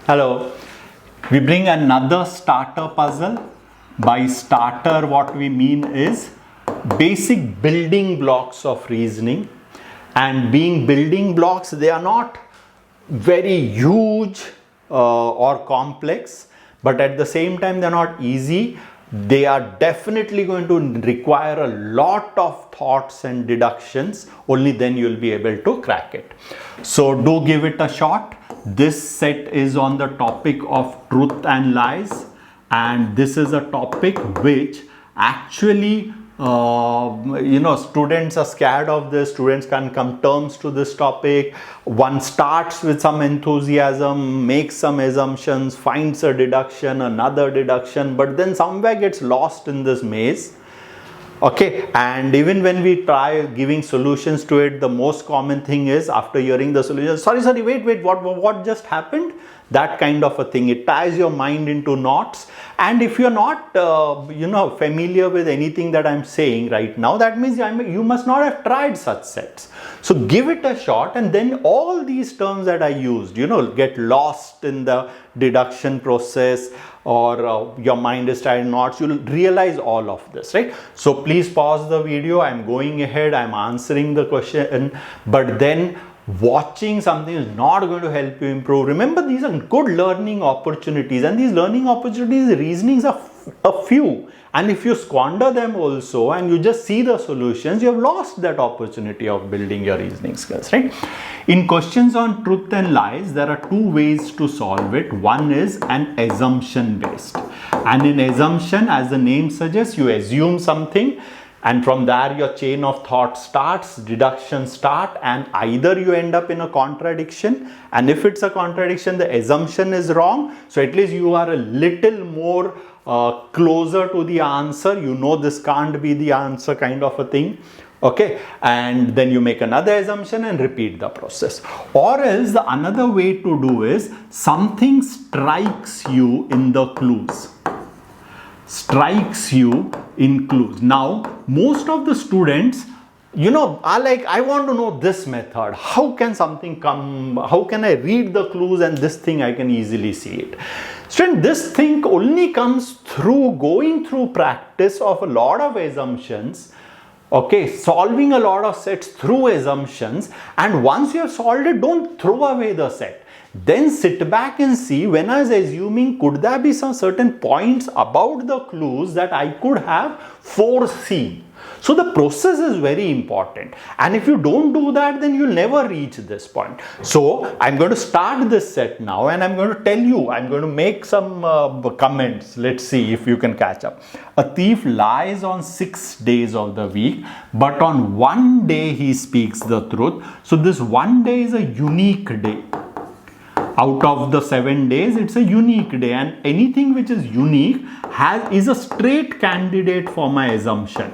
Hello, we bring another starter puzzle. By starter, what we mean is basic building blocks of reasoning. And being building blocks, they are not very huge or complex, but at the same time, they're not easy. They are definitely going to require a lot of thoughts and deductions. Only then you'll be able to crack it. So do give it a shot. This set is on the topic of truth and lies, and this is a topic which actually students are scared of this. Students can't come terms to this topic. One starts with some enthusiasm, makes some assumptions, finds a deduction, another deduction, but then somewhere gets lost in this maze. Okay, and even when we try giving solutions to it, the most common thing is after hearing the solution, sorry, wait, what just happened? That kind of a thing. It ties your mind into knots. And if you're not, familiar with anything that I'm saying right now, that means you must not have tried such sets. So give it a shot, and then all these terms that I used, get lost in the deduction process, or your mind is tied in knots, you'll realize all of this, right? So please pause the video. I'm going ahead, I'm answering the question, but then watching something is not going to help you improve. Remember, these are good learning opportunities, and these learning opportunities, reasonings are a few. And if you squander them also and you just see the solutions, you have lost that opportunity of building your reasoning skills, right? In questions on truth and lies, there are two ways to solve it. One is an assumption based. And in assumption, as the name suggests, you assume something, and from there your chain of thought starts, deductions start, and either you end up in a contradiction, and if it's a contradiction, the assumption is wrong, so at least you are a little more closer to the answer. This can't be the answer, kind of a thing. Okay, and then you make another assumption and repeat the process. Or else the another way to do is something strikes you in the clues. Now, most of the students, are like, I want to know this method. How can something come? How can I read the clues and this thing I can easily see it? Student, this thing only comes through going through practice of a lot of assumptions. Okay, solving a lot of sets through assumptions, and once you have solved it, don't throw away the set. Then sit back and see, when I was assuming, could there be some certain points about the clues that I could have foreseen? So the process is very important, and if you don't do that, then you'll never reach this point. So I'm going to start this set now, and I'm going to tell you, I'm going to make some comments. Let's see if you can catch up. A thief lies on 6 days of the week, but on one day he speaks the truth. So this one day is a unique day. Out of the 7 days, it's a unique day, and anything which is unique is a straight candidate for my assumption.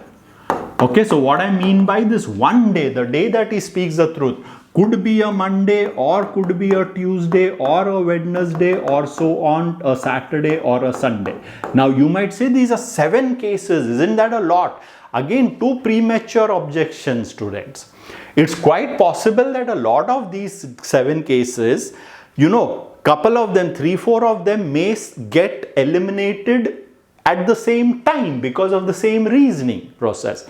Okay, so what I mean by this one day, the day that he speaks the truth, could be a Monday, or could be a Tuesday, or a Wednesday, or so on, a Saturday or a Sunday. Now you might say these are 7 cases, isn't that a lot? Again, 2 premature objections, students. It's quite possible that a lot of these 7 cases, couple of them, 3-4 of them may get eliminated at the same time because of the same reasoning process,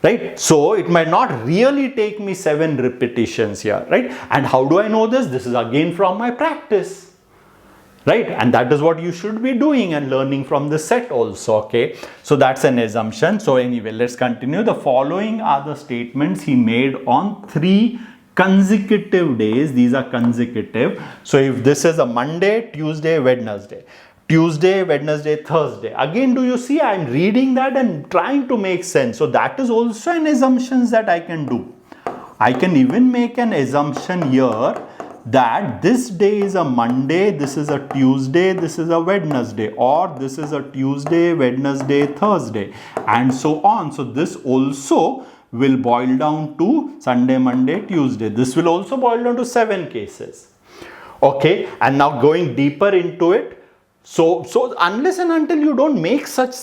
right? So it might not really take me 7 repetitions here, right? And how do I know this? This is again from my practice, right? And that is what you should be doing and learning from the set also, okay? So that's an assumption. So anyway, let's continue. The following are the statements he made on 3 consecutive days. These are consecutive. So if this is a Monday, Tuesday, Wednesday, Thursday. Again, do you see I'm reading that and trying to make sense. So that is also an assumption that I can do. I can even make an assumption here that this day is a Monday, this is a Tuesday, this is a Wednesday, or this is a Tuesday, Wednesday, Thursday, and so on. So this also will boil down to Sunday, Monday, Tuesday. This will also boil down to 7 cases. Okay, and now going deeper into it. So unless and until you don't make such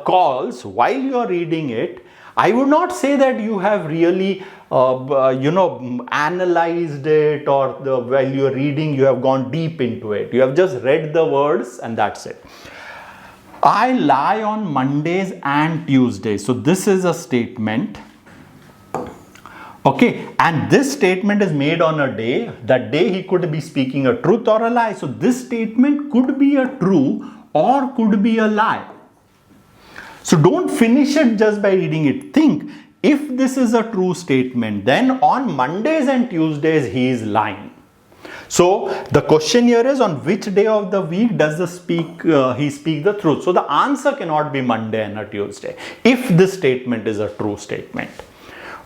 calls while you are reading it, I would not say that you have really analyzed it, or while you are reading you have gone deep into it. You have just read the words and that's it. I lie on Mondays and Tuesdays. So this is a statement. Okay, and this statement is made on a day. That day he could be speaking a truth or a lie. So this statement could be a true or could be a lie. So don't finish it just by reading it. Think, if this is a true statement, then on Mondays and Tuesdays he is lying. So the question here is, on which day of the week does he speak the truth? So the answer cannot be Monday and a Tuesday if this statement is a true statement.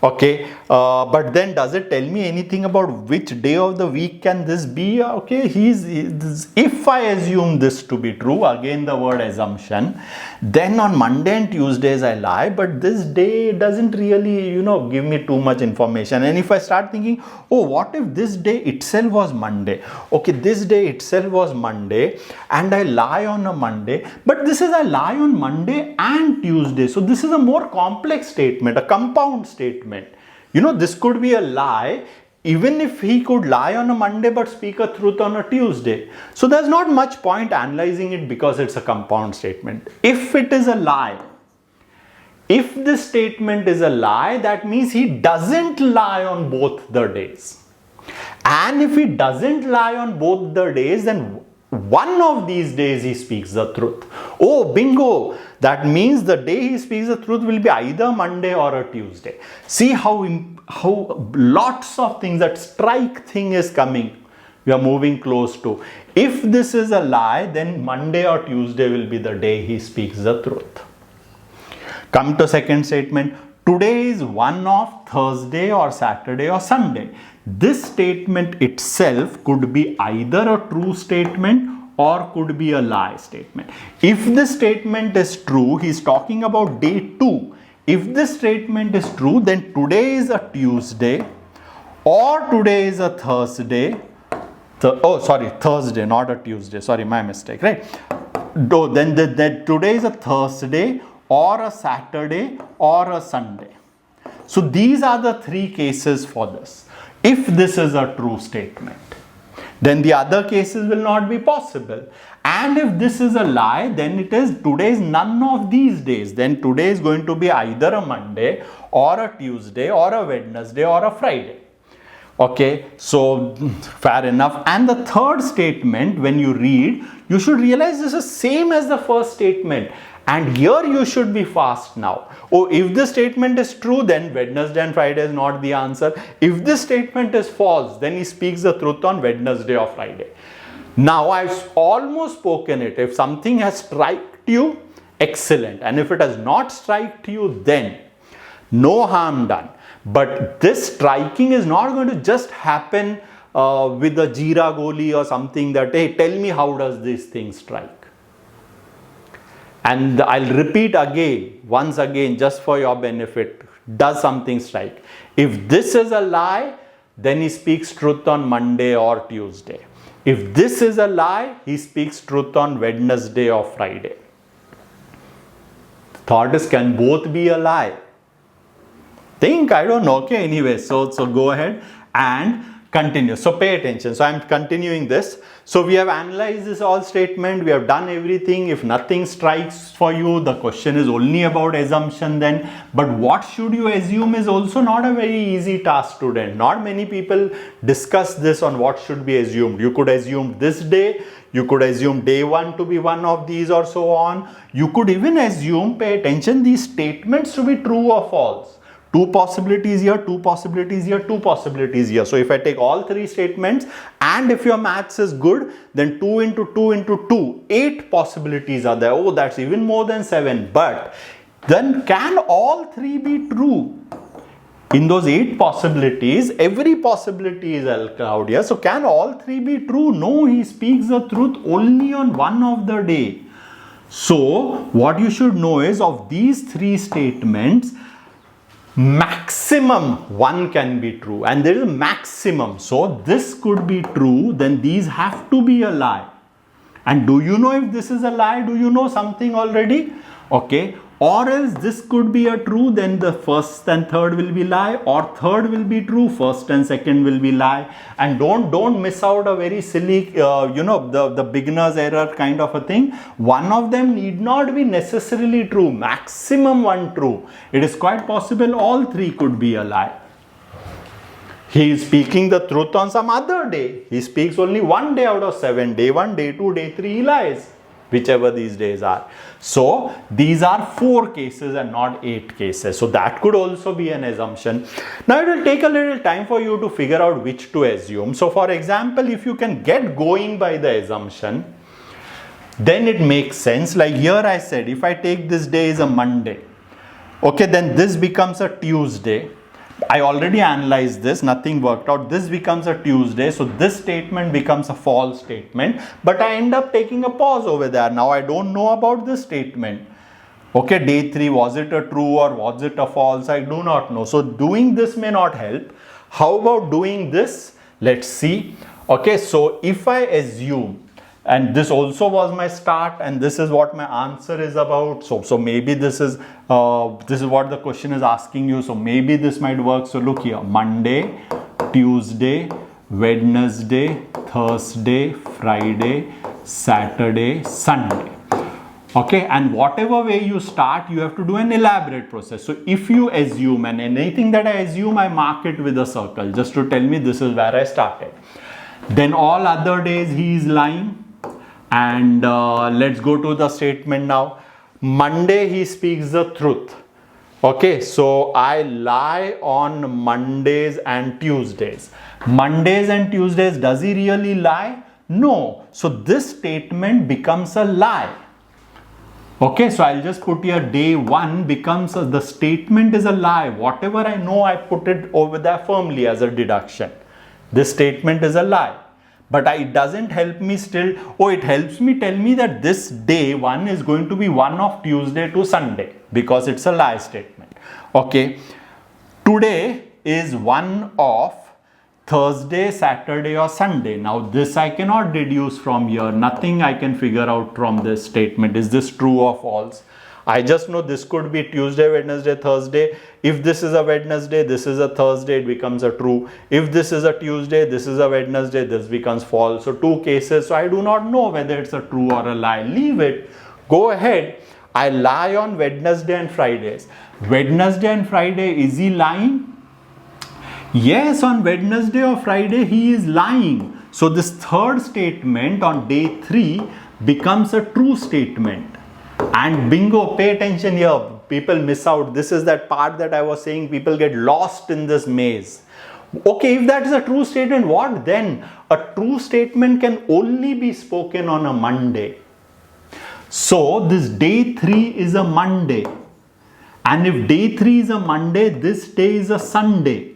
Okay, but then does it tell me anything about which day of the week can this be? Okay, if I assume this to be true, again the word assumption, then on Monday and Tuesdays I lie, but this day doesn't really, give me too much information. And if I start thinking, oh, what if this day itself was Monday? Okay, this day itself was Monday and I lie on a Monday, but this is I lie on Monday and Tuesday. So this is a more complex statement, a compound statement. This could be a lie even if he could lie on a Monday but speak a truth on a Tuesday. So there's not much point analyzing it because it's a compound statement. If it is a lie, if this statement is a lie, that means he doesn't lie on both the days. And if he doesn't lie on both the days, then one of these days he speaks the truth. Oh, bingo! That means the day he speaks the truth will be either Monday or a Tuesday. See how lots of things, that strike thing is coming. We are moving close to. If this is a lie, then Monday or Tuesday will be the day he speaks the truth. Come to second statement. Today is one of Thursday or Saturday or Sunday. This statement itself could be either a true statement or could be a lie statement. If this statement is true, he is talking about day 2. If this statement is true, then today is a Tuesday or today is a Thursday. Thursday, not a Tuesday. Sorry, my mistake, right? Then today is a Thursday or a Saturday or a Sunday. So these are the three cases for this. If this is a true statement, then the other cases will not be possible. And if this is a lie, then it is today is none of these days. Then today is going to be either a Monday or a Tuesday or a Wednesday or a Friday. Okay, so fair enough. And the third statement, when you read, you should realize this is same as the first statement. And here you should be fast now. Oh, if this statement is true, then Wednesday and Friday is not the answer. If this statement is false, then he speaks the truth on Wednesday or Friday. Now I've almost spoken it. If something has struck you, excellent. And if it has not struck you, then no harm done. But this striking is not going to just happen with a jeera goli or something that, hey, tell me how does this thing strike. And I'll repeat again, once again, just for your benefit, does something strike? If this is a lie, then he speaks truth on Monday or Tuesday. If this is a lie, he speaks truth on Wednesday or Friday. Thought is, can both be a lie? Think, I don't know. Okay, anyway, so go ahead and continue. So pay attention. So I'm continuing this. So we have analyzed this all statement. We have done everything. If nothing strikes for you, the question is only about assumption then. But what should you assume is also not a very easy task, student. Not many people discuss this on what should be assumed. You could assume this day. You could assume day 1 to be one of these or so on. You could even assume, pay attention, these statements to be true or false. 2 possibilities here, 2 possibilities here, 2 possibilities here. So if I take all 3 statements, and if your maths is good, then 2 into 2 into 2, 8 possibilities are there. Oh, that's even more than 7. But then can all 3 be true? In those 8 possibilities, every possibility is allowed here. So can all 3 be true? No, he speaks the truth only on one of the day. So what you should know is, of these 3 statements, maximum 1 can be true, and there is a maximum. So this could be true, then these have to be a lie. And do you know if this is a lie? Do you know something already? Okay, or else this could be a true, then the first and third will be lie, or third will be true, first and second will be lie. And don't miss out a very silly the beginner's error kind of a thing. One of them need not be necessarily true, maximum one true. It is quite possible all three could be a lie. He is speaking the truth on some other day. He speaks only one day out of 7. Day 1, day 2, day 3 he lies, whichever these days are. So these are 4 cases and not 8 cases. So that could also be an assumption. Now it will take a little time for you to figure out which to assume. So for example, if you can get going by the assumption, then it makes sense. Like here I said, if I take this day is a Monday, okay, then this becomes a Tuesday. I already analyzed this, nothing worked out. This becomes a Tuesday, so this statement becomes a false statement, but I end up taking a pause over there. Now I don't know about this statement. Okay, day 3, was it a true or was it a false? I do not know. So doing this may not help. How about doing this? Let's see. Okay, so if I assume, and this also was my start, and this is what my answer is about. So maybe this is what the question is asking you. So maybe this might work. So look here: Monday, Tuesday, Wednesday, Thursday, Friday, Saturday, Sunday. Okay, and whatever way you start, you have to do an elaborate process. So if you assume, and anything that I assume, I mark it with a circle just to tell me this is where I started. Then all other days he is lying. And let's go to the statement now. Monday he speaks the truth. Okay, so I lie on Mondays and Tuesdays. Mondays and Tuesdays, does he really lie? No. So this statement becomes a lie. Okay, so I'll just put here day 1 becomes the statement is a lie. Whatever I know, I put it over there firmly as a deduction. This statement is a lie. But it doesn't help me still. Oh, it helps me tell me that this day 1 is going to be one of Tuesday to Sunday, because it's a lie statement. Okay. Today is one of Thursday, Saturday or Sunday. Now this I cannot deduce from here. Nothing I can figure out from this statement. Is this true or false? I just know this could be Tuesday, Wednesday, Thursday. If this is a Wednesday, this is a Thursday, it becomes a true. If this is a Tuesday, this is a Wednesday, this becomes false. So 2 cases. So I do not know whether it's a true or a lie. Leave it. Go ahead. I lie on Wednesday and Fridays. Wednesday and Friday, is he lying? Yes, on Wednesday or Friday he is lying. So this third statement on day 3 becomes a true statement. And bingo, pay attention here. People miss out. This is that part that I was saying, people get lost in this maze. Okay, if that is a true statement, what then? A true statement can only be spoken on a Monday. So this day 3 is a Monday. And if day 3 is a Monday, this day is a Sunday,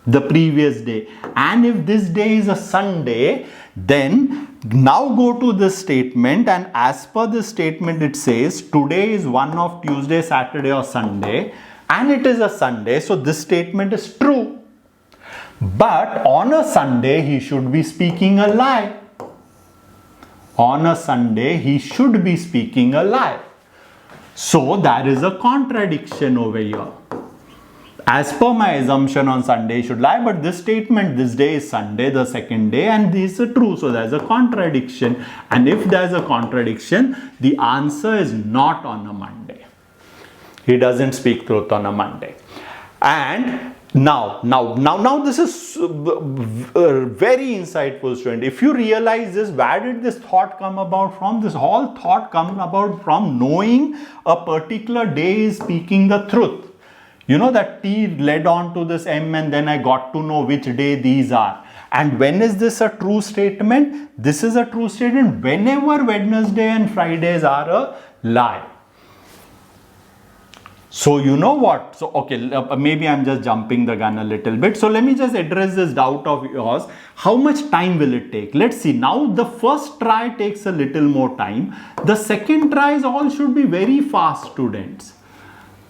the previous day. And if this day is a Sunday, then now go to this statement, and as per this statement it says today is one of Tuesday, Saturday or Sunday, and it is a Sunday, so this statement is true. But on a Sunday he should be speaking a lie. On a Sunday he should be speaking a lie. So there is a contradiction over here. As per my assumption, on Sunday he should lie, but this statement, this day is Sunday, the second day, and this is true. So there's a contradiction. And if there's a contradiction, the answer is not on a Monday. He doesn't speak truth on a Monday. And now this is very insightful, student. If you realize this, where did this thought come about from? This whole thought come about from knowing a particular day is speaking the truth. You know that T led on to this M, and then I got to know which day these are. And when is this a true statement? This is a true statement whenever Wednesday and Fridays are a lie. So you know what? So okay, maybe I'm just jumping the gun a little bit. So let me just address this doubt of yours. How much time will it take? Let's see. Now the first try takes a little more time. The second tries all should be very fast, students.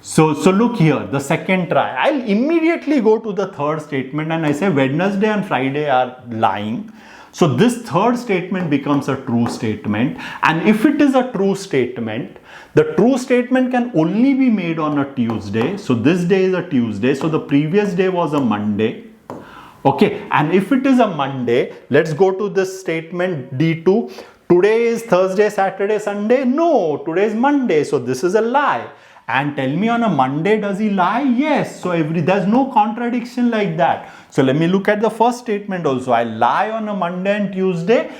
So look here, the second try. I'll immediately go to the third statement and I say Wednesday and Friday are lying. So this third statement becomes a true statement. And if it is a true statement, the true statement can only be made on a Tuesday. So this day is a Tuesday. So the previous day was a Monday. Okay, and if it is a Monday, let's go to this statement D2. Today is Thursday, Saturday, Sunday. No, today is Monday. So this is a lie. And tell me, on a Monday, does he lie? Yes. So there's no contradiction like that. So let me look at the first statement also. I lie on a Monday and Tuesday.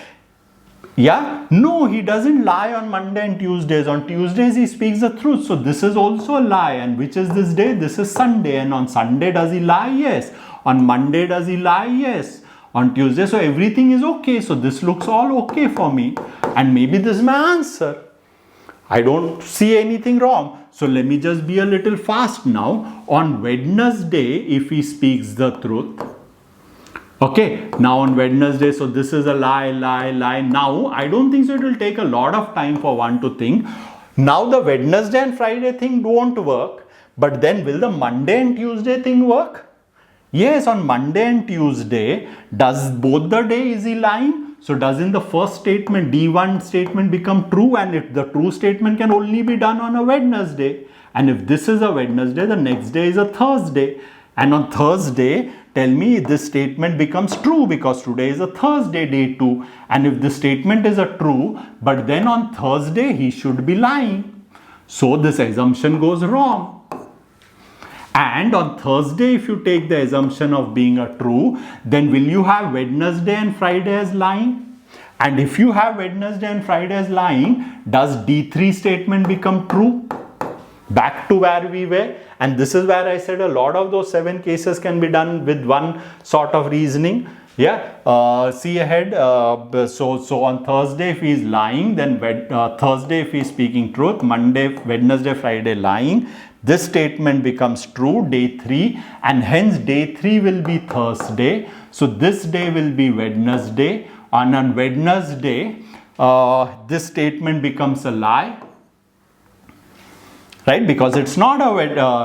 Yeah, no, he doesn't lie on Monday and Tuesdays. On Tuesdays he speaks the truth. So this is also a lie. And which is this day? This is Sunday. And on Sunday does he lie? Yes. On Monday does he lie? Yes. On Tuesday, so everything is okay. So this looks all okay for me. And maybe this is my answer. I don't see anything wrong. So let me just be a little fast now. On Wednesday, if he speaks the truth. Okay, now on Wednesday, so this is a lie, lie, lie. Now, I don't think so it will take a lot of time for one to think. Now the Wednesday and Friday thing won't work. But then will the Monday and Tuesday thing work? Yes, on Monday and Tuesday, does both the day is he lying? So doesn't the first statement, D1 statement, become true? And if the true statement can only be done on a Wednesday. And if this is a Wednesday, the next day is a Thursday. And on Thursday, tell me this statement becomes true because today is a Thursday, day 2. And if this statement is a true, but then on Thursday he should be lying. So this assumption goes wrong. And on Thursday, if you take the assumption of being a true, then will you have Wednesday and Friday as lying? And if you have Wednesday and Friday as lying, does D3 statement become true? Back to where we were. And this is where I said a lot of those 7 cases can be done with one sort of reasoning. Yeah, see ahead. So on Thursday, if he is lying, then Thursday, if he is speaking truth, Monday, Wednesday, Friday lying. This statement becomes true, day 3, and hence day 3 will be Thursday. So this day will be Wednesday, and on Wednesday, this statement becomes a lie. Right? Because it's not a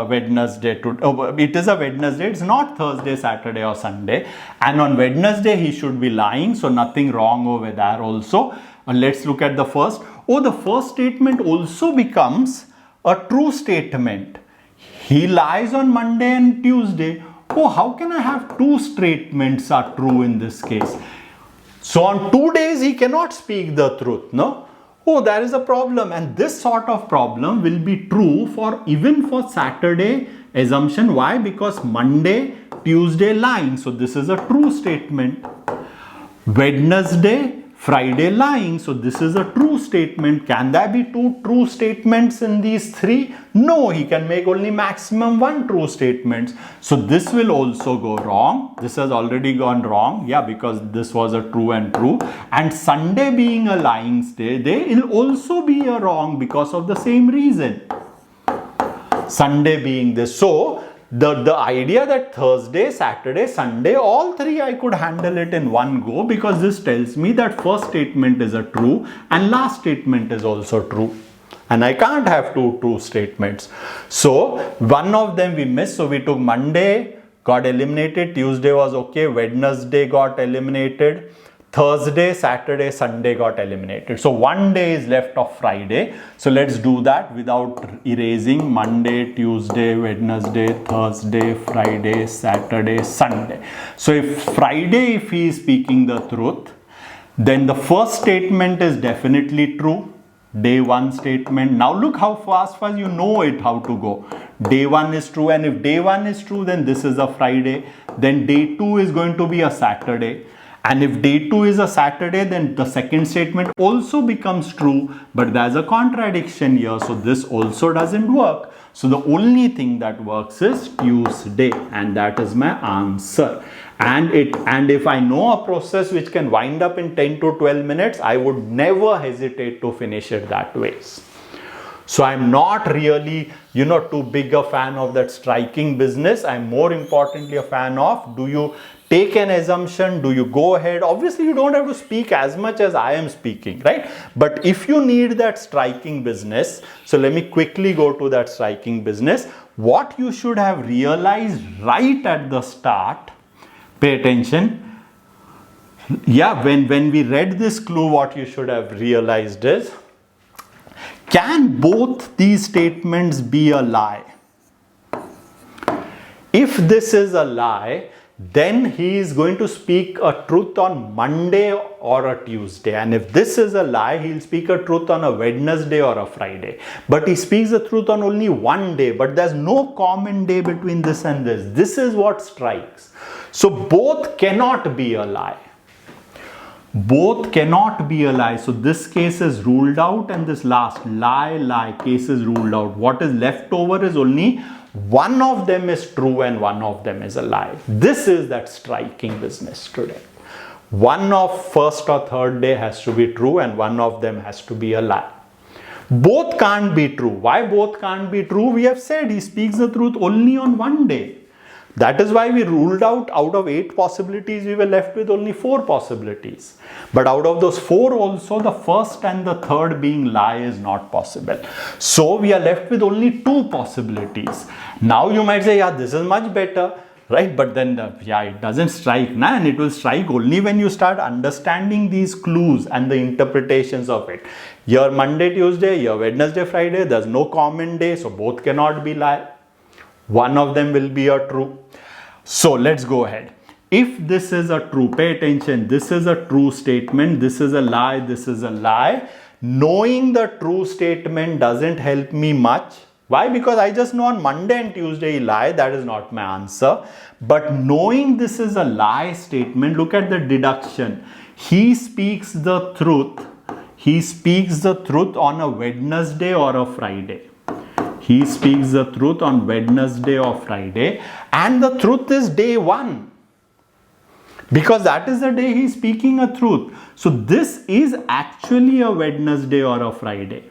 Wednesday. It is a Wednesday. It's not Thursday, Saturday or Sunday. And on Wednesday, he should be lying. So nothing wrong over there also. Let's look at the first. Oh, the first statement also becomes a true statement. He lies on Monday and Tuesday. Oh, how can I have 2 statements are true in this case? So on 2 days, he cannot speak the truth, no? Oh, there is a problem, and this sort of problem will be true for even for Saturday assumption. Why? Because Monday, Tuesday lying. So this is a true statement. Wednesday, Friday lying. So this is a true statement. Can there be 2 true statements in these 3? No, he can make only maximum 1 true statement. So this will also go wrong. This has already gone wrong. Yeah, because this was a true and true. And Sunday being a lying day, will also be a wrong because of the same reason. Sunday being this. So the idea that Thursday, Saturday, Sunday, all 3 I could handle it in one go, because this tells me that first statement is a true and last statement is also true. And I can't have 2 true statements. So one of them we missed. So we took Monday, got eliminated. Tuesday was okay. Wednesday got eliminated. Thursday, Saturday, Sunday got eliminated. So 1 day is left of Friday. So let's do that without erasing. Monday, Tuesday, Wednesday, Thursday, Friday, Saturday, Sunday. So if Friday, if he is speaking the truth, then the first statement is definitely true. Day 1 statement. Now look how fast you know it, how to go. Day 1 is true, and if day 1 is true, then this is a Friday. Then day 2 is going to be a Saturday. And if day 2 is a Saturday, then the second statement also becomes true, but there's a contradiction here. So this also doesn't work. So the only thing that works is Tuesday, and that is my answer. And if I know a process which can wind up in 10 to 12 minutes, I would never hesitate to finish it that way. So I'm not really, too big a fan of that striking business. I'm more importantly a fan of, do you take an assumption? Do you go ahead? Obviously, you don't have to speak as much as I am speaking, right? But if you need that striking business, so let me quickly go to that striking business. What you should have realized right at the start, pay attention. Yeah, when we read this clue, what you should have realized is, can both these statements be a lie? If this is a lie, then he is going to speak a truth on Monday or a Tuesday. And if this is a lie, he'll speak a truth on a Wednesday or a Friday. But he speaks the truth on only one day, but there's no common day between this and this. This is what strikes. So both cannot be a lie. Both cannot be a lie. So this case is ruled out, and this last lie case is ruled out. What is left over is only one of them is true and one of them is a lie. This is that striking business today. One of first or third day has to be true and one of them has to be a lie. Both can't be true. Why both can't be true? We have said he speaks the truth only on one day. That is why we ruled out of 8 possibilities, we were left with only 4 possibilities. But out of those 4 also, the first and the third being lie is not possible. So we are left with only 2 possibilities. Now you might say, yeah, this is much better, right? But then, it doesn't strike, and it will strike only when you start understanding these clues and the interpretations of it. Here Monday, Tuesday, here Wednesday, Friday, there's no common day, so both cannot be lie. One of them will be a true. So let's go ahead. If this is a true, pay attention, this is a true statement, this is a lie, this is a lie. Knowing the true statement doesn't help me much. Why? Because I just know on Monday and Tuesday he lie, that is not my answer. But knowing this is a lie statement, look at the deduction. He speaks the truth. He speaks the truth on a Wednesday or a Friday. He speaks the truth on Wednesday or Friday, and the truth is day 1. Because that is the day he is speaking a truth. So this is actually a Wednesday or a Friday.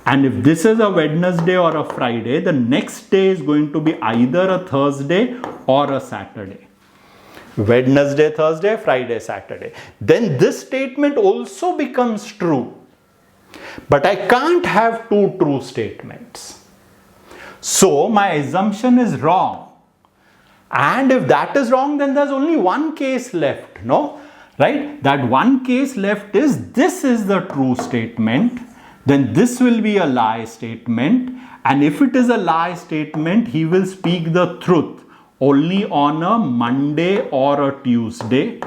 And if this is a Wednesday or a Friday, the next day is going to be either a Thursday or a Saturday. Wednesday, Thursday, Friday, Saturday. Then this statement also becomes true. But I can't have 2 true statements. So my assumption is wrong. And if that is wrong, then there's only one case left, no? Right? That one case left is, this is the true statement, then this will be a lie statement. And if it is a lie statement, he will speak the truth only on a Monday or a Tuesday.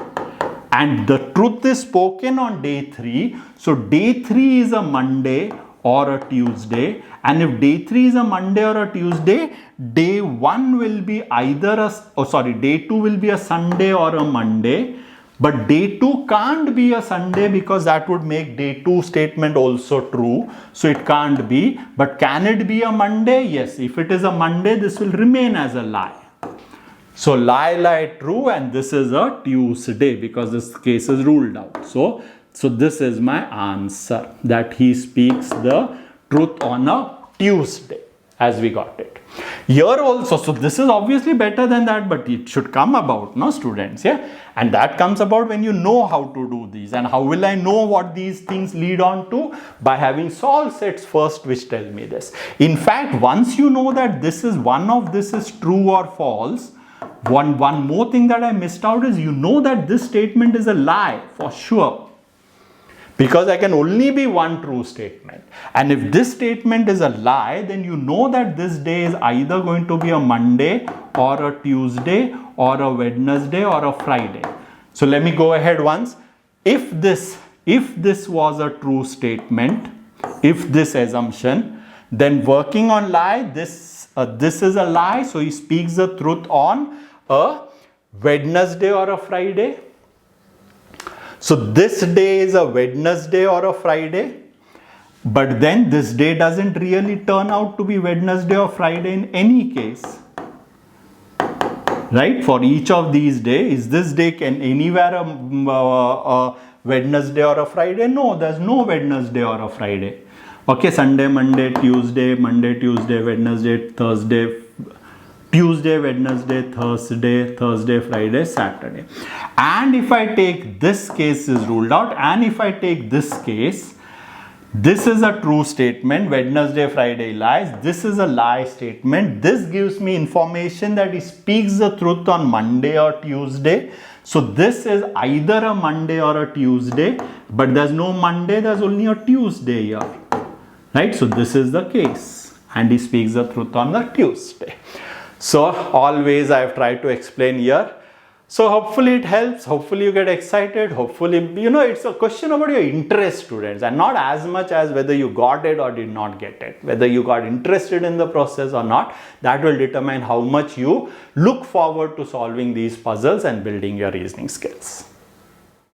And the truth is spoken on day 3. So day 3 is a Monday or a Tuesday. And if day 3 is a Monday or a Tuesday, day 1 will be either day 2 will be a Sunday or a Monday. But day 2 can't be a Sunday because that would make day 2 statement also true. So it can't be. But can it be a Monday? Yes. If it is a Monday, this will remain as a lie. So lie, true, and this is a Tuesday because this case is ruled out. So this is my answer, that he speaks the truth on a Tuesday, as we got it. Here also, so this is obviously better than that, but it should come about, no, students, yeah? And that comes about when you know how to do these. And how will I know what these things lead on to? By having solve sets first, which tell me this. In fact, once you know that this is one of this is true or false, one more thing that I missed out is, you know that this statement is a lie for sure. Because there can only be one true statement. And if this statement is a lie, then you know that this day is either going to be a Monday or a Tuesday or a Wednesday or a Friday. So let me go ahead once. If this was a true statement, if this assumption, then working on lie, this is a lie. So he speaks the truth on a Wednesday or a Friday. So this day is a Wednesday or a Friday, but then this day doesn't really turn out to be Wednesday or Friday in any case. Right? For each of these days, is this day can anywhere a Wednesday or a Friday? No, there's no Wednesday or a Friday. Okay, Sunday, Monday, Tuesday, Wednesday, Thursday, Tuesday, Wednesday, Thursday, Friday, Saturday. And if I take this case is ruled out, and if I take this case, this is a true statement, Wednesday, Friday lies, this is a lie statement. This gives me information that he speaks the truth on Monday or Tuesday. So this is either a Monday or a Tuesday, but there's no Monday, there's only a Tuesday here, right? So this is the case, and he speaks the truth on the Tuesday. So always I've tried to explain here. So hopefully it helps, hopefully you get excited, hopefully, it's a question about your interest, students, and not as much as whether you got it or did not get it. Whether you got interested in the process or not, that will determine how much you look forward to solving these puzzles and building your reasoning skills.